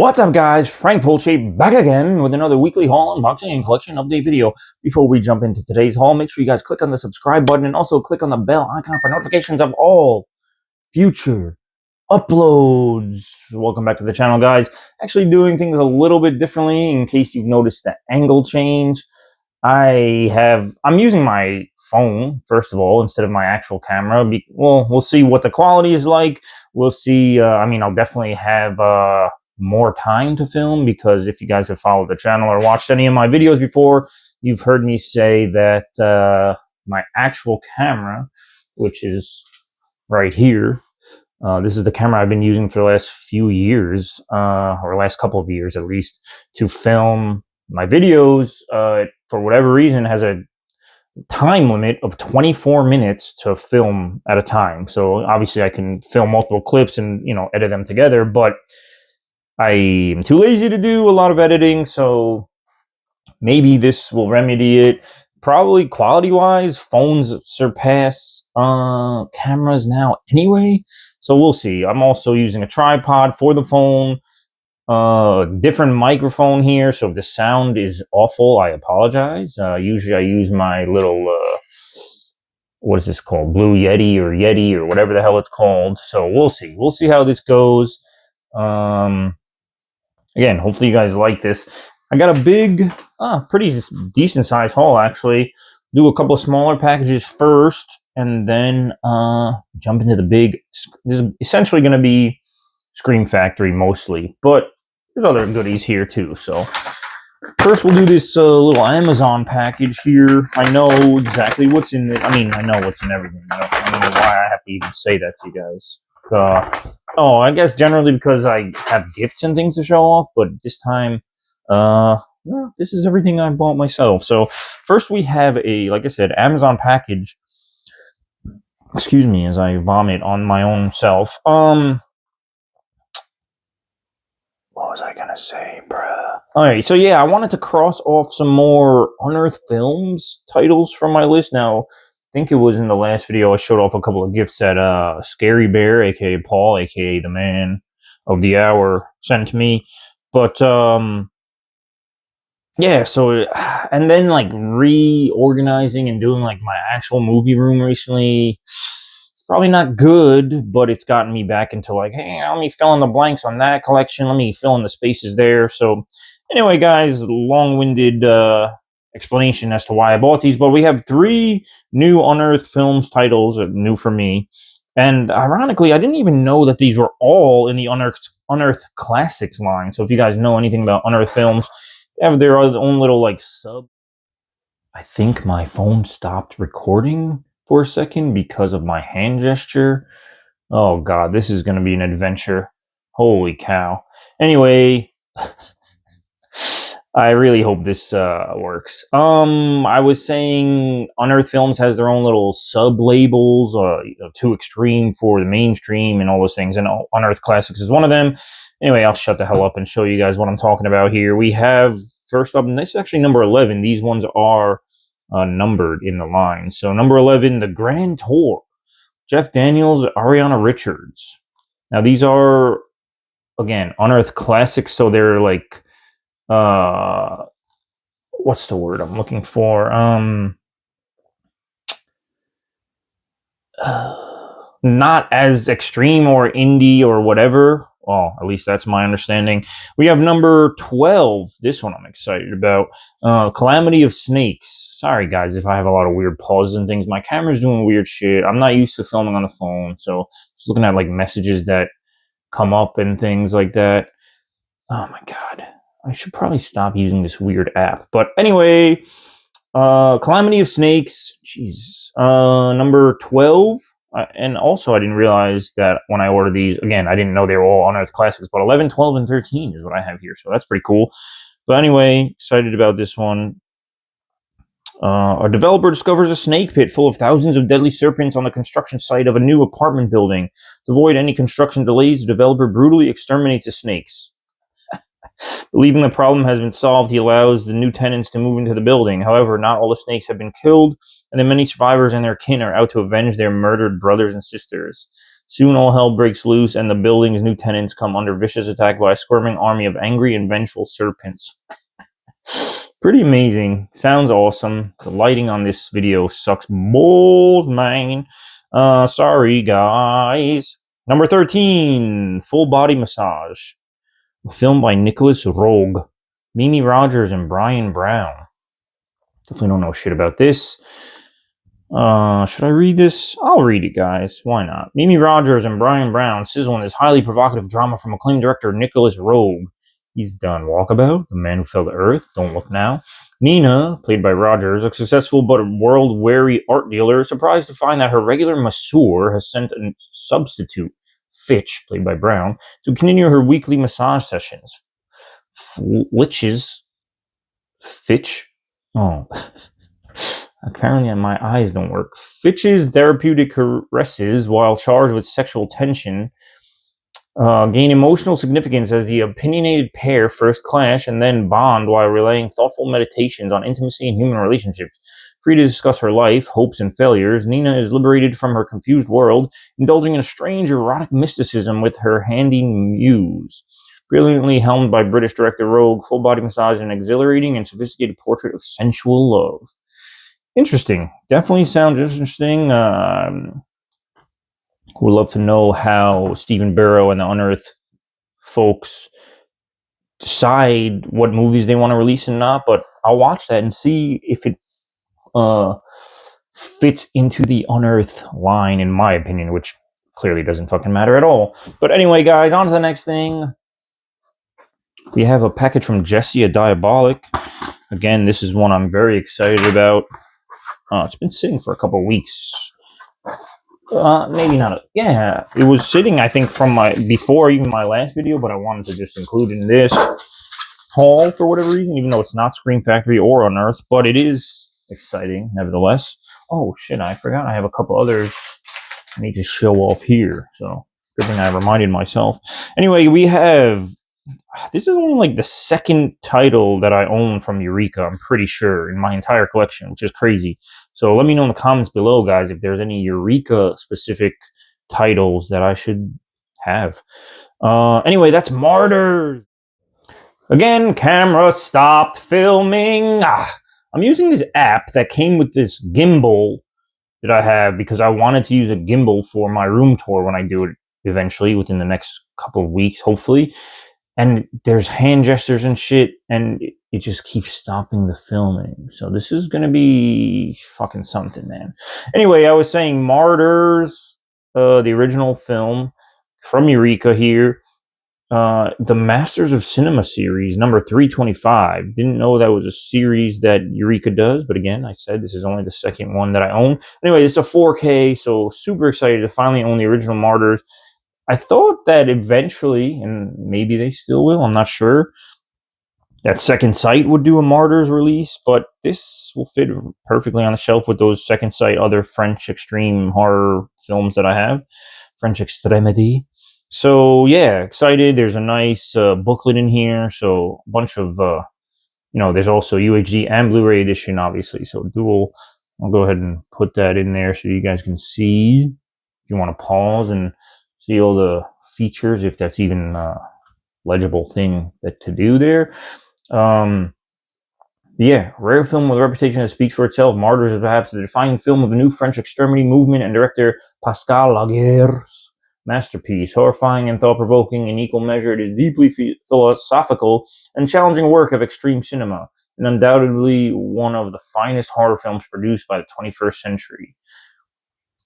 What's up, guys? Frank Fulci back again with another weekly haul, unboxing, and collection update video. Before we jump into today's haul, make sure you guys click on the subscribe button and also click on the bell icon for notifications of all future uploads. Welcome back to the channel, guys. Actually doing things a little bit differently in case you've noticed the angle change. I'm using my phone, first of all, instead of my actual camera. Well, we'll see what the quality is like. We'll see. I'll definitely have more time to film, because if you guys have followed the channel or watched any of my videos before, you've heard me say that my actual camera, which is right here, this is the camera I've been using for the last few years, or last couple of years at least, to film my videos. For whatever reason, has a time limit of 24 minutes to film at a time. So obviously I can film multiple clips and, edit them together, but I am too lazy to do a lot of editing, so maybe this will remedy it. Probably quality-wise, phones surpass cameras now anyway, so we'll see. I'm also using a tripod for the phone, different microphone here, so if the sound is awful, I apologize. Usually I use my little, what is this called? Blue Yeti or whatever the hell it's called, so we'll see. We'll see how this goes. Again, hopefully you guys like this. I got a big, pretty decent size haul, actually. Do a couple of smaller packages first, and then jump into the big. This is essentially going to be Scream Factory mostly, but there's other goodies here too. So first we'll do this little Amazon package here. I know exactly what's in it. I know what's in everything. I don't know why I have to even say that to you guys. I guess generally because I have gifts and things to show off, but this time, this is everything I bought myself. So first we have like I said, Amazon package. Excuse me as I vomit on my own self. What was I gonna say, bruh? Alright, so yeah, I wanted to cross off some more Unearthed Films titles from my list. Now, I think it was in the last video I showed off a couple of gifts that Scary Bear, aka Paul, aka the man of the hour, sent to me. But yeah, so and then like reorganizing and doing like my actual movie room recently, it's probably not good, but it's gotten me back into like, hey, let me fill in the blanks on that collection, let me fill in the spaces there. So anyway, guys, long-winded explanation as to why I bought these, but we have 3 new Unearthed Films titles, new for me, and ironically, I didn't even know that these were all in the Unearthed Classics line. So if you guys know anything about Unearthed Films, they have their own little like sub. I think my phone stopped recording for a second because of my hand gesture. Oh god, this is going to be an adventure. Holy cow. Anyway, I really hope this works. I was saying Unearthed Films has their own little sub-labels, Too Extreme for the mainstream and all those things, and Unearthed Classics is one of them. Anyway, I'll shut the hell up and show you guys what I'm talking about here. We have, first up, and this is actually number 11. These ones are numbered in the line. So number 11, The Grand Tour. Jeff Daniels, Ariana Richards. Now these are, again, Unearthed Classics, so they're like, what's the word I'm looking for? Not as extreme or indie or whatever. Well, at least that's my understanding. We have number 12. This one I'm excited about. Calamity of Snakes. Sorry, guys, if I have a lot of weird pauses and things. My camera's doing weird shit. I'm not used to filming on the phone, so just looking at like messages that come up and things like that. Oh my god. I should probably stop using this weird app. But anyway, Calamity of Snakes. Jesus. Number 12. And also, I didn't realize that when I ordered these, again, I didn't know they were all Unearthed Classics, but 11, 12, and 13 is what I have here, so that's pretty cool. But anyway, excited about this one. A developer discovers a snake pit full of thousands of deadly serpents on the construction site of a new apartment building. To avoid any construction delays, the developer brutally exterminates the snakes. Believing the problem has been solved, he allows the new tenants to move into the building. However, not all the snakes have been killed, and the many survivors and their kin are out to avenge their murdered brothers and sisters. Soon all hell breaks loose, and the building's new tenants come under vicious attack by a squirming army of angry and vengeful serpents. Pretty amazing. Sounds awesome. The lighting on this video sucks balls, man. Sorry, guys. Number 13, Full Body Massage. A film by Nicholas Roeg, Mimi Rogers, and Brian Brown. Definitely don't know shit about this. Should I read this? I'll read it, guys. Why not? Mimi Rogers and Brian Brown sizzle in this highly provocative drama from acclaimed director Nicholas Roeg. He's done Walkabout, The Man Who Fell to Earth, Don't Look Now. Nina, played by Rogers, a successful but world-weary art dealer, is surprised to find that her regular masseur has sent a substitute, Fitch, played by Brown, to continue her weekly massage sessions. Fitch? Oh. Apparently my eyes don't work. Fitch's therapeutic caresses, while charged with sexual tension, gain emotional significance as the opinionated pair first clash and then bond while relaying thoughtful meditations on intimacy and human relationships. Free to discuss her life, hopes, and failures, Nina is liberated from her confused world, indulging in a strange erotic mysticism with her handy muse. Brilliantly helmed by British director Roeg, Full Body Massage is an exhilarating and sophisticated portrait of sensual love. Interesting. Definitely sounds interesting. Would love to know how Stephen Barrow and the Unearthed folks decide what movies they want to release and not, but I'll watch that and see if it fits into the Unearthed line, in my opinion, which clearly doesn't fucking matter at all. But anyway, guys, on to the next thing. We have a package from Jesse, a Diabolic. Again, this is one I'm very excited about. It's been sitting for a couple of weeks. Maybe not. Yeah, it was sitting, I think, from before even my last video, but I wanted to just include in this haul for whatever reason, even though it's not Scream Factory or Unearthed, but it is exciting nevertheless. Oh shit, I forgot I have a couple others I need to show off here, so good thing I reminded myself. Anyway, we have, this is only like the second title that I own from Eureka, I'm pretty sure, in my entire collection, which is crazy. So let me know in the comments below, guys, if there's any Eureka-specific titles that I should have. Anyway, that's Martyrs. Again, camera stopped filming. I'm using this app that came with this gimbal that I have because I wanted to use a gimbal for my room tour when I do it eventually, within the next couple of weeks, hopefully. And there's hand gestures and shit, and it just keeps stopping the filming. So this is going to be fucking something, man. Anyway, I was saying Martyrs, the original film from Eureka here. The Masters of Cinema series, number 325. Didn't know that was a series that Eureka does, but again, I said this is only the second one that I own. Anyway, it's a 4K, so super excited to finally own the original Martyrs. I thought that eventually, and maybe they still will, I'm not sure, that Second Sight would do a Martyrs release, but this will fit perfectly on the shelf with those Second Sight other French extreme horror films that I have. French extremity. So, yeah, excited. There's a nice booklet in here, so a bunch of, there's also UHD and Blu-ray edition, obviously, so dual. I'll go ahead and put that in there so you guys can see. If you want to pause and see all the features, if that's even a legible thing to do there. Yeah, rare film with a reputation that speaks for itself. Martyrs is perhaps the defining film of the new French extremity movement, and director Pascal Laguerre's masterpiece. Horrifying and thought-provoking in equal measure, it is deeply philosophical and challenging work of extreme cinema, and undoubtedly one of the finest horror films produced by the 21st century.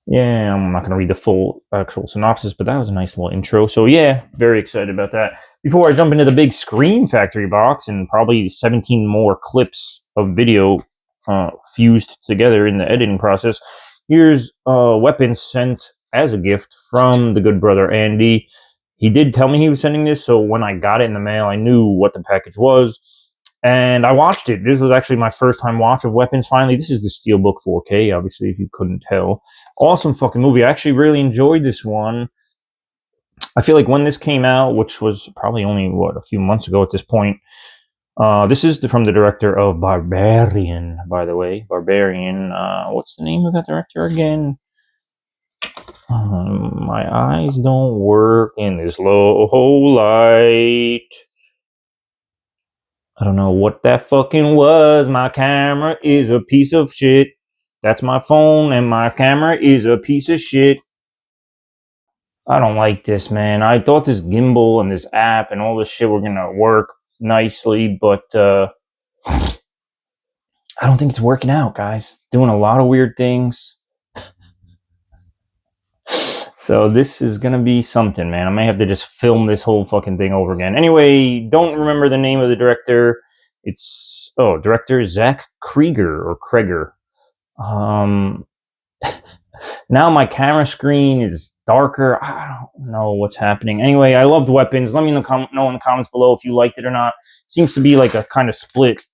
Yeah, I'm not going to read the full actual synopsis, but that was a nice little intro. So yeah, very excited about that. Before I jump into the big Scream Factory box and probably 17 more clips of video fused together in the editing process, here's weapons sent as a gift from the good brother Andy. He did tell me he was sending this, so when I got it in the mail, I knew what the package was. And I watched it. This was actually my first time watch of Weapons, finally. This is the Steelbook 4K, obviously, if you couldn't tell. Awesome fucking movie. I actually really enjoyed this one. I feel like when this came out, which was probably only, a few months ago at this point, this is from the director of Barbarian, by the way. Barbarian. What's the name of that director again? My eyes don't work in this low light. I don't know what that fucking was. My camera is a piece of shit. That's my phone, and my camera is a piece of shit. I don't like this, man. I thought this gimbal and this app and all this shit were gonna work nicely, but I don't think it's working out, guys. Doing a lot of weird things. So this is gonna be something, man. I may have to just film this whole fucking thing over again. Anyway, don't remember the name of the director. It's director Zach Krieger or Kreger. Now my camera screen is darker. I don't know what's happening. Anyway, I loved Weapons. Let me know in the comments below if you liked it or not. Seems to be like a kind of split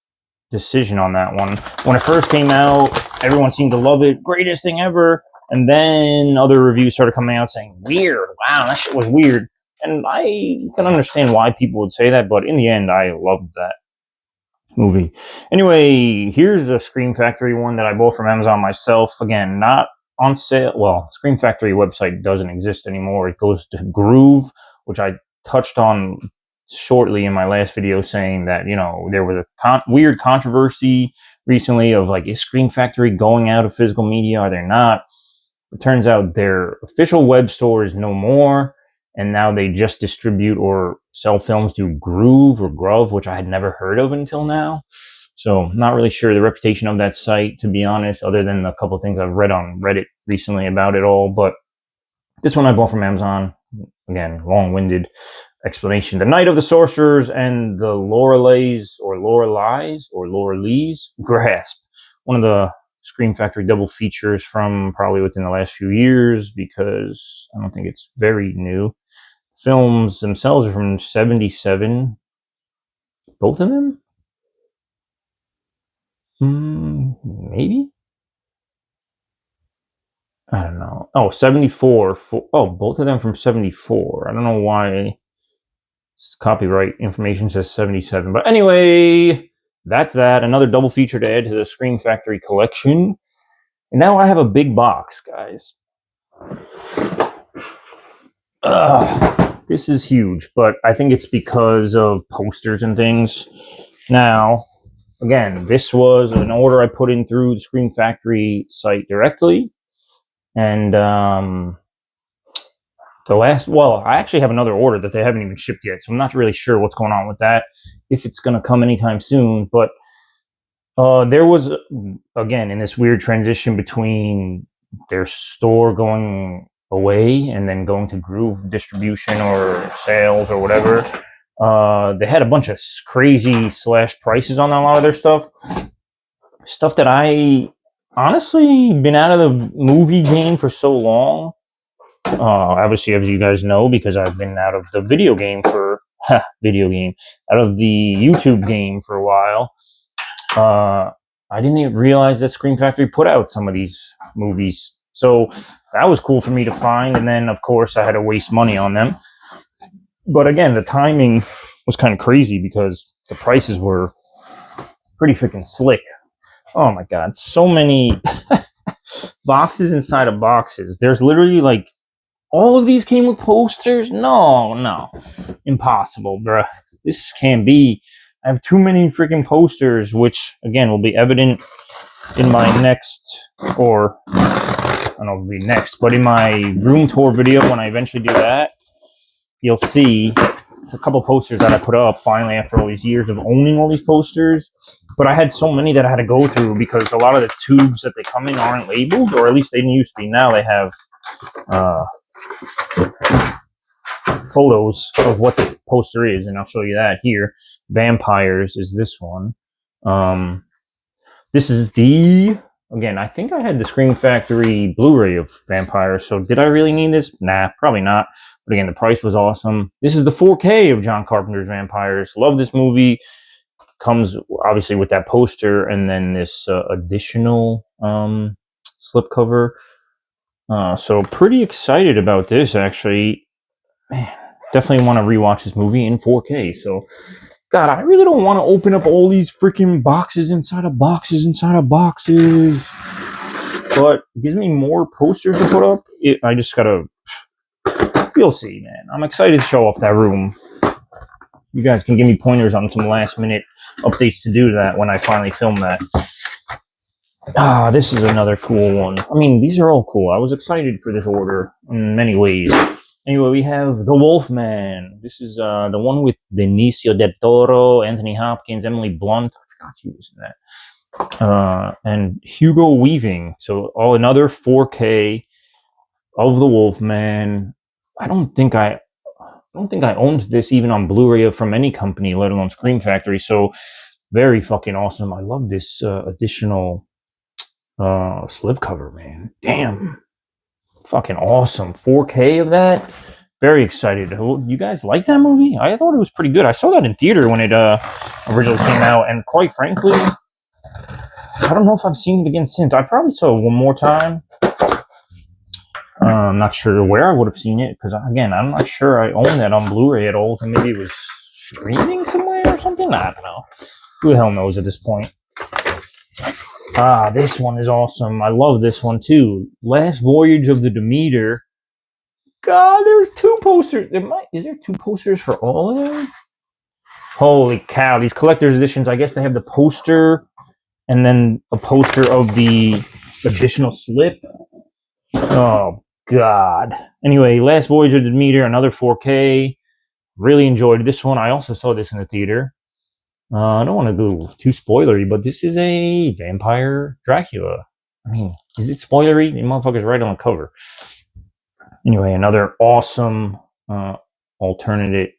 decision on that one. When it first came out, everyone seemed to love it. Greatest thing ever. And then other reviews started coming out saying, weird. Wow, that shit was weird. And I can understand why people would say that, but in the end, I loved that movie. Anyway, here's a Scream Factory one that I bought from Amazon myself. Again, not on sale. Well, Scream Factory website doesn't exist anymore. It goes to Groove, which I touched on shortly in my last video, saying that, you know, there was a weird controversy recently of like, is Scream Factory going out of physical media? Are they not? It turns out their official web store is no more, and now they just distribute or sell films through Groove or Grove, which I had never heard of until now. So not really sure the reputation of that site, to be honest, other than a couple of things I've read on Reddit recently about it all. But this one I bought from Amazon. Again, long-winded explanation. The Night of the Sorcerers and the Loreleys Grasp. One of the Scream Factory double features from probably within the last few years, because I don't think it's very new. Films themselves are from 77. Both of them? Maybe? I don't know. Oh, 74. Both of them from 74. I don't know why copyright information says 77. But anyway, that's that. Another double feature to add to the Scream Factory collection. And now I have a big box, guys. This is huge, but I think it's because of posters and things. Now, again, this was an order I put in through the Scream Factory site directly. And I actually have another order that they haven't even shipped yet, so I'm not really sure what's going on with that, if it's going to come anytime soon. But there was, again, in this weird transition between their store going away and then going to Groove distribution or sales or whatever, they had a bunch of crazy slash prices on a lot of their stuff. Stuff that I honestly been out of the movie game for so long. Obviously, as you guys know, because I've been out of the out of the YouTube game for a while. I didn't even realize that Scream Factory put out some of these movies. So that was cool for me to find. And then, of course, I had to waste money on them. But again, the timing was kind of crazy because the prices were pretty freaking slick. Oh my God, so many boxes inside of boxes. There's literally like, all of these came with posters? No, impossible, bruh. This can't be. I have too many freaking posters, which again will be evident in my next, or I don't know if it'll be next, but in my room tour video when I eventually do that, you'll see it's a couple posters that I put up finally after all these years of owning all these posters. But I had so many that I had to go through because a lot of the tubes that they come in aren't labeled, or at least they didn't used to be. Now they have photos of what the poster is, and I'll show you that here. Vampires is this one. This is again, I think I had the Scream Factory Blu-ray of Vampires, so did I really need this? Nah, probably not. But again, the price was awesome. This is the 4K of John Carpenter's Vampires. Love this movie. Comes obviously with that poster and then this additional slipcover. So pretty excited about this, actually. Man, definitely want to rewatch this movie in 4K. So, God, I really don't want to open up all these freaking boxes inside of boxes inside of boxes. but it gives me more posters to put up. I just gotta, you'll see, man. I'm excited to show off that room. You guys can give me pointers on some last minute updates to do that when I finally film that. This is another cool one. I mean, these are all cool. I was excited for this order in many ways. Anyway, we have The Wolfman. This is the one with Benicio del Toro, Anthony Hopkins, Emily Blunt. I forgot she was in that. And Hugo Weaving. So, another 4K of The Wolfman. I don't think I owned this even on Blu-ray from any company, let alone Scream Factory. So, very fucking awesome. I love this additional slipcover, man. Damn. Fucking awesome. 4K of that. Very excited. You guys like that movie? I thought it was pretty good. I saw that in theater when it originally came out, and quite frankly, I don't know if I've seen it again since. I probably saw it one more time. I'm not sure where I would have seen it, because again, I'm not sure I own that on Blu-ray at all, so maybe it was streaming somewhere or something? I don't know. Who the hell knows at this point? This one is awesome. I love this one too. Last Voyage of the Demeter. God, there's 2 posters. Is there 2 posters for all of them? Holy cow, these collector's editions, I guess they have the poster and then a poster of the additional slip. Oh, God. Anyway, Last Voyage of the Demeter, another 4K. Really enjoyed this one. I also saw this in the theater. I don't want to go too spoilery, but this is a vampire Dracula. I mean, is it spoilery? The motherfucker's right on the cover. Anyway, another awesome alternate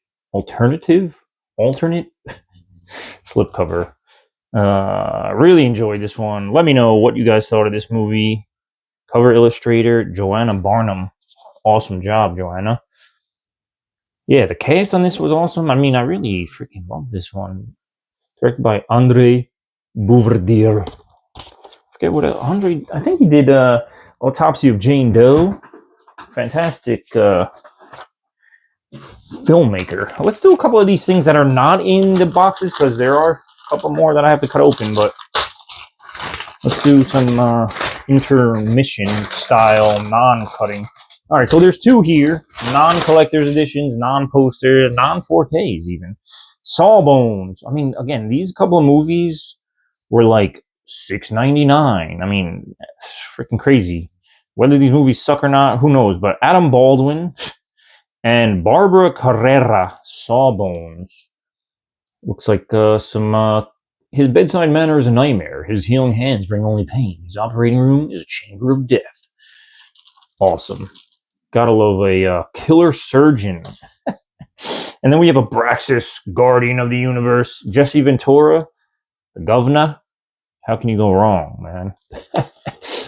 slipcover. Really enjoyed this one. Let me know what you guys thought of this movie. Cover illustrator, Joanna Barnum. Awesome job, Joanna. Yeah, the cast on this was awesome. I mean, I really freaking love this one. Directed by Andre Bouverdier. Forget what Andre. I think he did Autopsy of Jane Doe. Fantastic filmmaker. Let's do a couple of these things that are not in the boxes, because there are a couple more that I have to cut open. But let's do some intermission style non-cutting. All right, so there's 2 here: non-collector's editions, non-posters, non-4Ks even. Sawbones. I mean, again, these couple of movies were like $6.99. I mean, it's freaking crazy. Whether these movies suck or not, who knows? But Adam Baldwin and Barbara Carrera, Sawbones. Looks like his bedside manner is a nightmare. His healing hands bring only pain. His operating room is a chamber of death. Awesome. Gotta love a killer surgeon. And then we have Abraxas, Guardian of the Universe, Jesse Ventura, the Governor. How can you go wrong, man?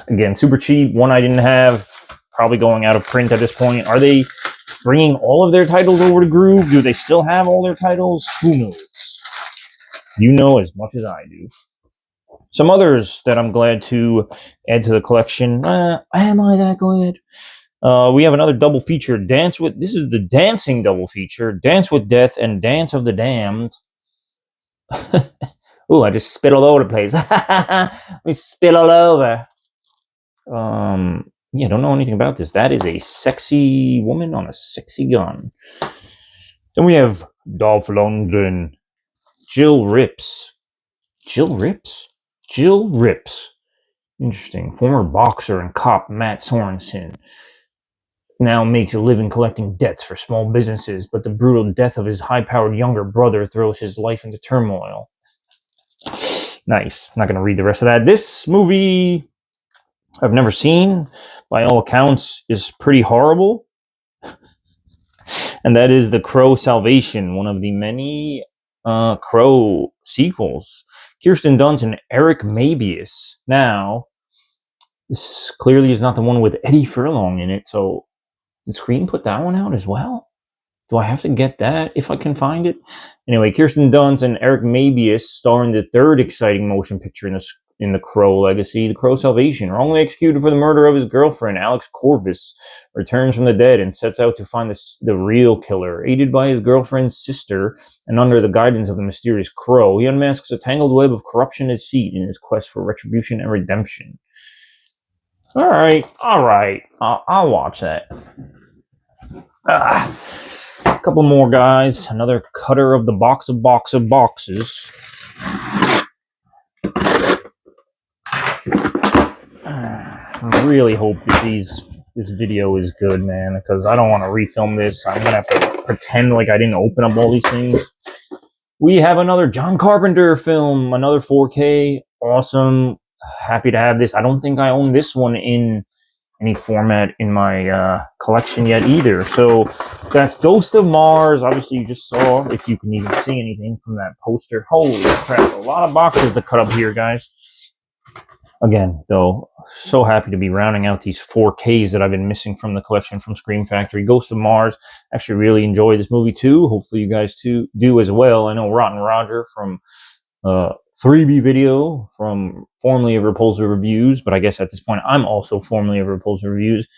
Again, super cheap. One I didn't have. Probably going out of print at this point. Are they bringing all of their titles over to Groove? Do they still have all their titles? Who knows? You know as much as I do. Some others that I'm glad to add to the collection. Am I that glad? We have another double feature. This is the dancing double feature. Dance with Death and Dance of the Damned. Ooh, I just spit all over the place. We spit all over. Yeah, don't know anything about this. That is a sexy woman on a sexy gun. Then we have Dolph Lundgren. Jill Rips. Jill Rips? Jill Rips. Interesting. Former boxer and cop Matt Sorensen now makes a living collecting debts for small businesses, but the brutal death of his high-powered younger brother throws his life into turmoil. Nice. I'm not going to read the rest of that. This movie I've never seen, by all accounts, is pretty horrible. And that is The Crow Salvation, one of the many Crow sequels. Kirsten Dunst and Eric Mabius. Now, this clearly is not the one with Eddie Furlong in it, so did Screen put that one out as well? Do I have to get that if I can find it? Anyway, Kirsten Dunst and Eric Mabius star in the 3rd exciting motion picture in the Crow legacy, The Crow Salvation. Wrongly executed for the murder of his girlfriend, Alex Corvus, returns from the dead and sets out to find the real killer. Aided by his girlfriend's sister and under the guidance of the mysterious Crow, he unmasks a tangled web of corruption and deceit in his quest for retribution and redemption. All right. I'll watch that. A couple more, guys. Another cutter of the box of boxes. I really hope that this video is good, man, because I don't want to refilm this. I'm gonna have to pretend like I didn't open up all these things. We have another John Carpenter film, another 4K. Awesome. Happy to have this. I don't think I own this one in any format in my collection yet either. So that's Ghost of Mars. Obviously, you just saw, if you can even see anything from that poster. Holy crap, a lot of boxes to cut up here, guys. Again, though, so happy to be rounding out these 4Ks that I've been missing from the collection from Scream Factory. Ghost of Mars. Actually really enjoy this movie too. Hopefully you guys too do as well. I know Rotten Roger from 3B Video, from formerly of Repulsive Reviews, but I guess at this point I'm also formerly of Repulsive Reviews.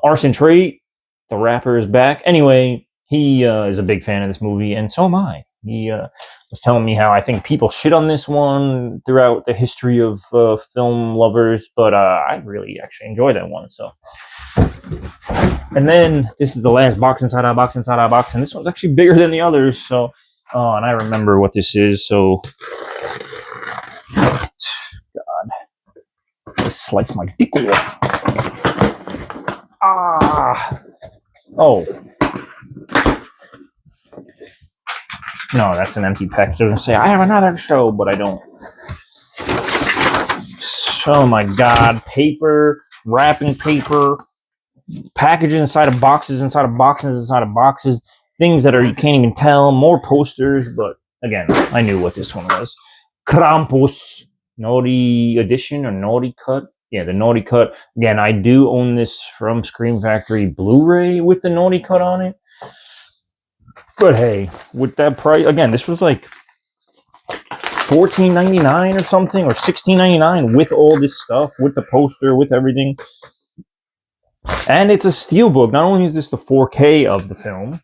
Arson Trait, the rapper, is back. Anyway, he is a big fan of this movie, and so am I. He was telling me how I think people shit on this one throughout the history of film lovers, but I really actually enjoy that one. So, and then this is the last box inside our box inside our box, and this one's actually bigger than the others. So, and I remember what this is. So, God, just slice my dick off. Oh. No, that's an empty package. I was going to say, I have another show, but I don't. Oh my God. Paper, wrapping paper, packages inside of boxes, inside of boxes, inside of boxes, things that are, you can't even tell, more posters, but again, I knew what this one was. Krampus, Naughty Edition or Naughty Cut. Yeah, the Naughty Cut. Again, I do own this from Scream Factory Blu-ray with the Naughty Cut on it. But hey, with that price, again, this was like $14.99 or something, or $16.99 with all this stuff, with the poster, with everything. And it's a steelbook. Not only is this the 4K of the film,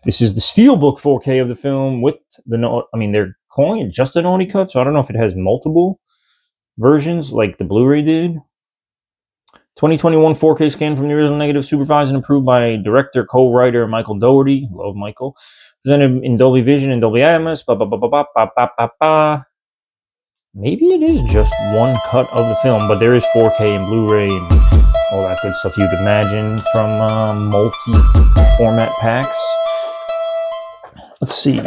this is the steelbook 4K of the film with the, I mean, they're calling it just a Naughty Cut, so I don't know if it has multiple versions like the Blu-ray did. 2021 4K scan from the original negative, supervised and approved by director, co-writer Michael Dougherty. Love Michael. Presented in Dolby Vision and Dolby Atmos. Maybe it is just one cut of the film, but there is 4K and Blu-ray and all that good stuff you'd imagine from multi-format packs. Let's see.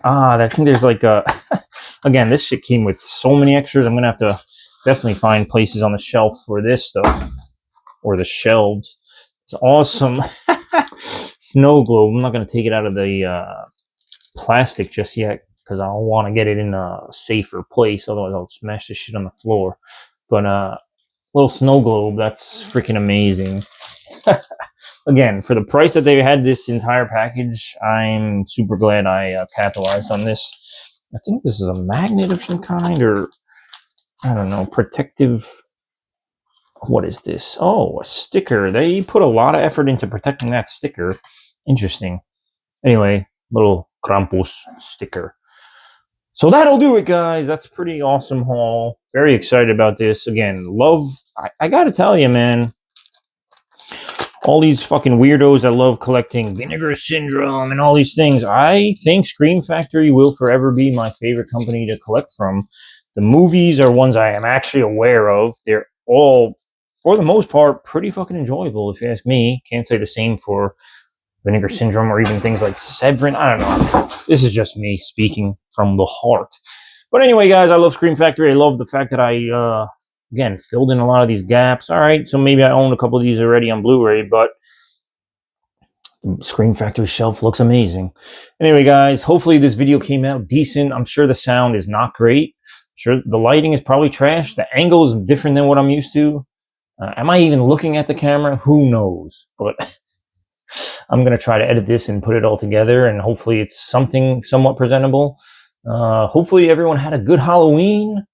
I think there's like a... Again, this shit came with so many extras. I'm going to have to definitely find places on the shelf for this stuff, or the shelves. It's awesome. Snow globe. I'm not going to take it out of the plastic just yet because I want to get it in a safer place. Otherwise, I'll smash this shit on the floor. But little snow globe. That's freaking amazing. Again, for the price that they had this entire package, I'm super glad I capitalized on this. I think this is a magnet of some kind, or I don't know, protective. What is this? Oh, a sticker. They put a lot of effort into protecting that sticker. Interesting. Anyway, little Krampus sticker. So that'll do it, guys. That's a pretty awesome haul. Very excited about this. Again, love. I gotta tell you, man. All these fucking weirdos that love collecting Vinegar Syndrome and all these things. I think Scream Factory will forever be my favorite company to collect from. The movies are ones I am actually aware of. They're all, for the most part, pretty fucking enjoyable, if you ask me. Can't say the same for Vinegar Syndrome or even things like Severin. I don't know. This is just me speaking from the heart. But anyway, guys, I love Scream Factory. I love the fact that I, again, filled in a lot of these gaps. All right, so maybe I own a couple of these already on Blu-ray, but the Scream Factory shelf looks amazing. Anyway, guys, hopefully this video came out decent. I'm sure the sound is not great. Sure, the lighting is probably trash. The angle is different than what I'm used to. Am I even looking at the camera? Who knows? But I'm going to try to edit this and put it all together, and hopefully it's something somewhat presentable. Hopefully everyone had a good Halloween.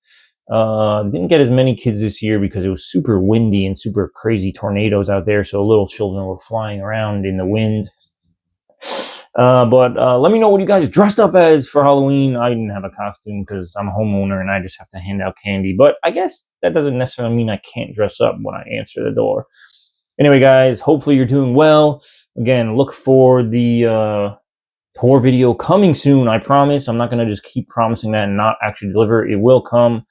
Didn't get as many kids this year because it was super windy and super crazy tornadoes out there, so little children were flying around in the wind. But let me know what you guys dressed up as for Halloween. I didn't have a costume because I'm a homeowner and I just have to hand out candy. But I guess that doesn't necessarily mean I can't dress up when I answer the door. Anyway, guys, hopefully you're doing well. Again, look for the tour video coming soon. I promise. I'm not going to just keep promising that and not actually deliver. It will come.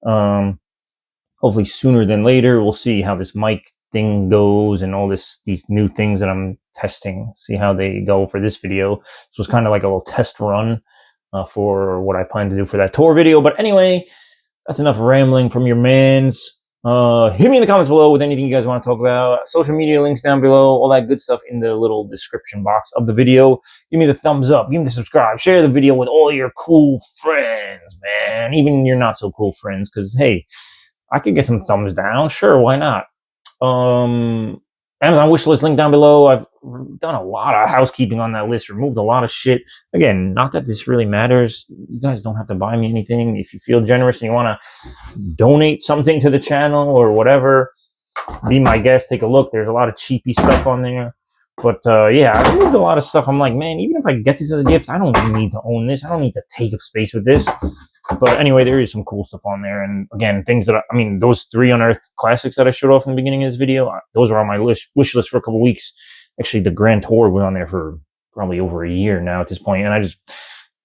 Hopefully sooner than later. We'll see how this mic thing goes and all these new things that I'm testing. See how they go for this video. This was kind of like a little test run for what I plan to do for that tour video. But anyway, that's enough rambling from your mans. Hit me in the comments below with anything you guys want to talk about. Social media links down below. All that good stuff in the little description box of the video. Give me the thumbs up. Give me the subscribe. Share the video with all your cool friends, man. Even your not so cool friends. Because, hey, I could get some thumbs down. Sure, why not? Amazon wishlist link down below. I've done a lot of housekeeping on that list, removed a lot of shit. Again, not that this really matters. You guys don't have to buy me anything. If you feel generous and you want to donate something to the channel or whatever, be my guest. Take a look. There's a lot of cheapy stuff on there. But yeah, I removed a lot of stuff. I'm like, man, even if I get this as a gift, I don't need to own this. I don't need to take up space with this. But anyway, there is some cool stuff on there. And again, things that, I mean, those 3 Unearthed classics that I showed off in the beginning of this video, those are on my wish list for a couple weeks. Actually, the Grand Tour was on there for probably over a year now at this point. And I just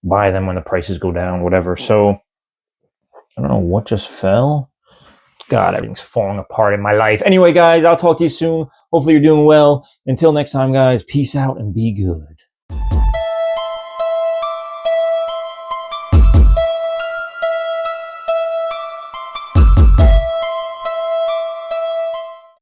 buy them when the prices go down, whatever. So, I don't know what just fell. God, everything's falling apart in my life. Anyway, guys, I'll talk to you soon. Hopefully you're doing well. Until next time, guys, peace out and be good.